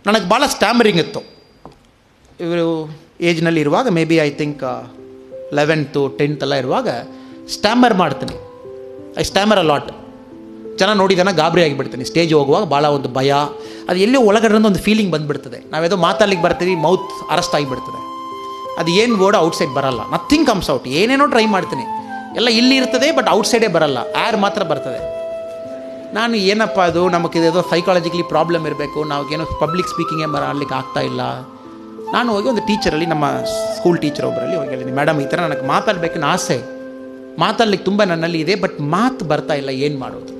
ನನಗೆ ಭಾಳ ಸ್ಟ್ಯಾಮರಿಂಗ್ ಇತ್ತು. ಇವರು ಏಜ್ನಲ್ಲಿ ಇರುವಾಗ may be I think 11th 10th ಎಲ್ಲ ಇರುವಾಗ ಸ್ಟ್ಯಾಮರ್ ಮಾಡ್ತೀನಿ. I stammer a lot. ಜನ ನೋಡಿದಾನ ಗಾಬರಿ ಆಗಿಬಿಡ್ತೀನಿ. ಸ್ಟೇಜ್ ಹೋಗುವಾಗ ಭಾಳ ಒಂದು ಭಯ, ಅದು ಎಲ್ಲೋ ಒಳಗಡೆ ಒಂದು ಫೀಲಿಂಗ್ ಬಂದುಬಿಡ್ತದೆ. ನಾವೇದೋ ಮಾತಾಡ್ಲಿಕ್ಕೆ ಬರ್ತೀವಿ, ಮೌತ್ ಅರೆಸ್ಟ್ ಆಗಿಬಿಡ್ತದೆ. ಅದು ಏನು ವರ್ಡ್ ಔಟ್ಸೈಡ್ ಬರಲ್ಲ, ನಥಿಂಗ್ ಕಮ್ಸ್ ಔಟ್. ಏನೇನೋ ಟ್ರೈ ಮಾಡ್ತೀನಿ, ಎಲ್ಲ ಇಲ್ಲಿ ಇರ್ತದೆ, ಬಟ್ ಔಟ್ಸೈಡೇ ಬರಲ್ಲ, ಏರ್ ಮಾತ್ರ ಬರ್ತದೆ. ನಾನು ಏನಪ್ಪ ಅದು ನಮಗಿದೇದೋ ಸೈಕಾಲಜಿಕಲಿ ಪ್ರಾಬ್ಲಮ್ ಇರಬೇಕು, ನಾವಾಗೇನೋ ಪಬ್ಲಿಕ್ ಸ್ಪೀಕಿಂಗೇ ಆಡ್ಲಿಕ್ಕೆ ಆಗ್ತಾಯಿಲ್ಲ. ನಾನು ಹೋಗಿ ಒಂದು ಟೀಚರಲ್ಲಿ, ನಮ್ಮ ಸ್ಕೂಲ್ ಟೀಚರ್ ಒಬ್ಬರಲ್ಲಿ ಹೋಗಿ ಹೇಳಿದ್ದೀನಿ, ಮೇಡಮ್ ಈ ಥರ ನನಗೆ ಮಾತಾಡಬೇಕನ್ನೋ ಆಸೆ, ಮಾತಾಡ್ಲಿಕ್ಕೆ ತುಂಬ ನನ್ನಲ್ಲಿ ಇದೆ, ಬಟ್ ಮಾತು ಬರ್ತಾ ಇಲ್ಲ, ಏನು ಮಾಡೋದು?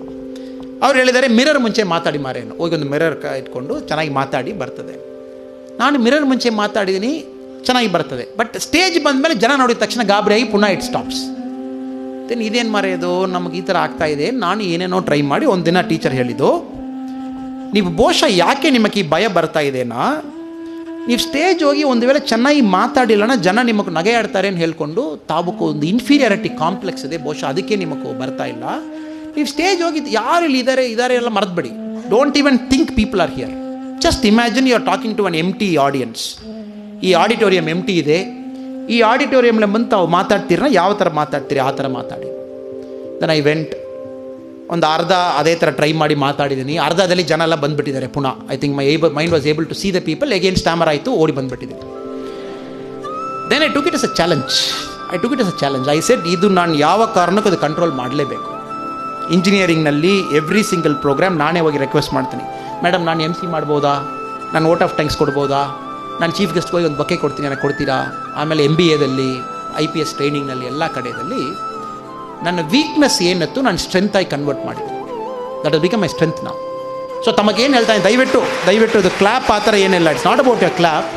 ಅವ್ರು ಹೇಳಿದ್ದಾರೆ ಮಿರರ್ ಮುಂಚೆ ಮಾತಾಡಿ ಮಾರೇನು. ಹೋಗಿ ಒಂದು ಮಿರರ್ ಇಟ್ಕೊಂಡು ಚೆನ್ನಾಗಿ ಮಾತಾಡಿ ಬರ್ತದೆ. ನಾನು ಮಿರರ್ ಮುಂಚೆ ಮಾತಾಡಿದ್ದೀನಿ, ಚೆನ್ನಾಗಿ ಬರ್ತದೆ, ಬಟ್ ಸ್ಟೇಜ್ ಬಂದಮೇಲೆ ಜನ ನೋಡಿದ ತಕ್ಷಣ ಗಾಬರಿಯಾಗಿ ಪುನಃ ಇಟ್ ಸ್ಟಾಪ್ಸ್. ದೆನ್ ಇದೇನು ಮಾರೇದು, ನಮಗೆ ಈ ಥರ ಆಗ್ತಾ ಇದೆ. ನಾನು ಏನೇನೋ ಟ್ರೈ ಮಾಡಿ ಒಂದಿನ ಟೀಚರ್ ಹೇಳಿದ್ದು, ನೀವು ಬಹುಶಃ ಯಾಕೆ ನಿಮಗೆ ಈ ಭಯ ಬರ್ತಾ ಇದೆನಾ, ನೀವು ಸ್ಟೇಜ್ ಹೋಗಿ ಒಂದು ವೇಳೆ ಚೆನ್ನಾಗಿ ಮಾತಾಡಿಲ್ಲನ ಜನ ನಿಮಗೆ ನಗೆ ಆಡ್ತಾರೆ ಅಂತ ಹೇಳ್ಕೊಂಡು ತಾವಕ್ಕೂ ಒಂದು ಇನ್ಫೀರಿಯಾರಿಟಿ ಕಾಂಪ್ಲೆಕ್ಸ್ ಇದೆ, ಬಹುಶಃ ಅದಕ್ಕೆ ನಿಮಗೆ ಬರ್ತಾ ಇಲ್ಲ. ನೀವು ಸ್ಟೇಜ್ ಹೋಗಿ ಯಾರು ಇಲ್ಲಿ ಇದ್ದಾರೆ ಎಲ್ಲ ಮರೆತುಬಿಡಿ. Don't even think people are here. Just imagine you are talking to an empty audience. ಈ ಆಡಿಟೋರಿಯಂ ಎಂಟಿ ಇದೆ, ಈ ಆಡಿಟೋರಿಯಂಲ್ಲಿ ಬಂದು ತಾವು ಮಾತಾಡ್ತೀರ, ಯಾವ ಥರ ಮಾತಾಡ್ತೀರಿ ಆ ಥರ ಮಾತಾಡಿ. ದೆನ್ ಐ ವೆಂಟ್, ಒಂದು ಅರ್ಧ ಅದೇ ಥರ ಟ್ರೈ ಮಾಡಿ ಮಾತಾಡಿದ್ದೀನಿ. ಅರ್ಧದಲ್ಲಿ ಜನ ಎಲ್ಲ ಬಂದುಬಿಟ್ಟಿದ್ದಾರೆ ಪುನಃ. I think my mind was able to see the people. Again stammer ಆಯಿತು, ಓಡಿ ಬಂದುಬಿಟ್ಟಿದ್ದೀನಿ. Then I took it as a challenge. I said ಇದು ನಾನು ಯಾವ ಕಾರಣಕ್ಕೂ ಅದು ಕಂಟ್ರೋಲ್ ಮಾಡಲೇಬೇಕು. ಇಂಜಿನಿಯರಿಂಗ್ನಲ್ಲಿ ಎವ್ರಿ ಸಿಂಗಲ್ ಪ್ರೋಗ್ರಾಮ್ ನಾನೇ ಹೋಗಿ ರಿಕ್ವೆಸ್ಟ್ ಮಾಡ್ತೀನಿ, ಮೇಡಮ್ ನಾನು MC ಮಾಡ್ಬೋದಾ, ನಾನು ವೋಟ್ ಆಫ್ ಥ್ಯಾಂಕ್ಸ್ ಕೊಡ್ಬೋದಾ, ನಾನು ಚೀಫ್ ಗೆಸ್ಟ್ ಹೋಗಿ ಒಂದು ಬಕ್ಕೆ ಕೊಡ್ತೀನಿ, ನನಗೆ ಕೊಡ್ತೀರಾ? ಆಮೇಲೆ MBAದಲ್ಲಿ, IPS ಟ್ರೈನಿಂಗ್ನಲ್ಲಿ ಎಲ್ಲ ಕಡೆಯಲ್ಲಿ ನನ್ನ ವೀಕ್ನೆಸ್ ಏನತ್ತು ನಾನು ಸ್ಟ್ರೆಂತ್ ಆಗಿ ಕನ್ವರ್ಟ್ ಮಾಡಿದ್ದೀನಿ. That has become my strength ನಾವು. ಸೊ ತಮಗೇನು ಹೇಳ್ತಾನೆ, ದಯವಿಟ್ಟು ಇದು ಕ್ಲಾಪ್ ಆ ಥರ ಏನಿಲ್ಲ, it's not about your clap.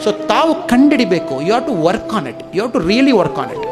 So ತಾವು ಕಂಡಿಡಿಬೇಕು, you have to work on it, you have to really work on it.